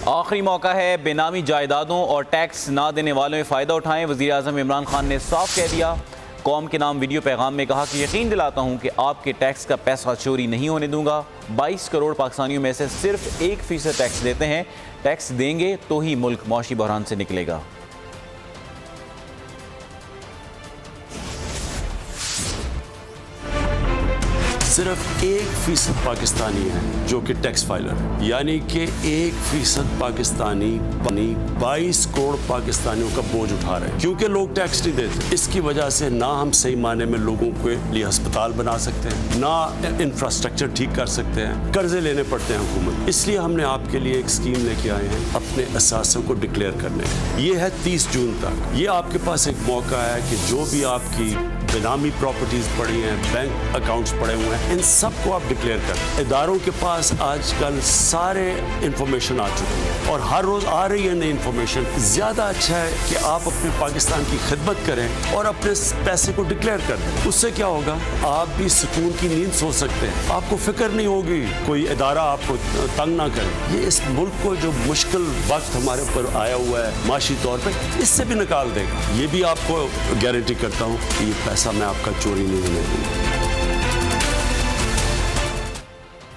आखिरी मौका है, बेनामी जायदादों और टैक्स ना देने वालों में फ़ायदा उठाएं। वज़ीर-ए-आज़म इमरान खान ने साफ कह दिया, कौम के नाम वीडियो पैगाम में कहा कि यकीन दिलाता हूँ कि आपके टैक्स का पैसा चोरी नहीं होने दूंगा। 22 करोड़ पाकिस्तानियों में से सिर्फ 1% टैक्स देते हैं। टैक्स देंगे तो ही मुल्क मौशी बहरान से निकलेगा। सिर्फ 1% पाकिस्तानी है जो कि टैक्स फाइलर, यानी कि 1% पाकिस्तानी 22 करोड़ पाकिस्तानियों का बोझ उठा रहे हैं, क्योंकि लोग टैक्स नहीं देते। इसकी वजह से ना हम सही मायने में लोगों के लिए अस्पताल बना सकते हैं, ना इंफ्रास्ट्रक्चर ठीक कर सकते हैं, कर्जे लेने पड़ते हैं हुकूमत। इसलिए हमने आपके लिए एक स्कीम लेके आए हैं अपने असासों को डिक्लेयर करने। ये है 30 जून तक। ये आपके पास एक मौका है कि जो भी आपकी बेनामी प्रॉपर्टीज पड़ी हैं, बैंक अकाउंट्स पड़े हुए हैं, इन सब को आप डिक्लेयर करें। इदारों के पास आजकल सारे इंफॉर्मेशन आ चुकी है और हर रोज आ रही है नई इंफॉर्मेशन। ज्यादा अच्छा है कि आप अपने पाकिस्तान की खिदमत करें और अपने पैसे को डिक्लेयर कर दें। उससे क्या होगा, आप भी सुकून की नींद सो सकते हैं, आपको फिक्र नहीं होगी कोई इदारा आपको तंग ना करे। ये इस मुल्क को जो मुश्किल वक्त हमारे ऊपर आया हुआ है माशी तौर पर, इससे भी निकाल देगा। ये भी आपको गारंटी करता हूँ कि ये पैसा मैं आपका चोरी नहीं होने दूंगा।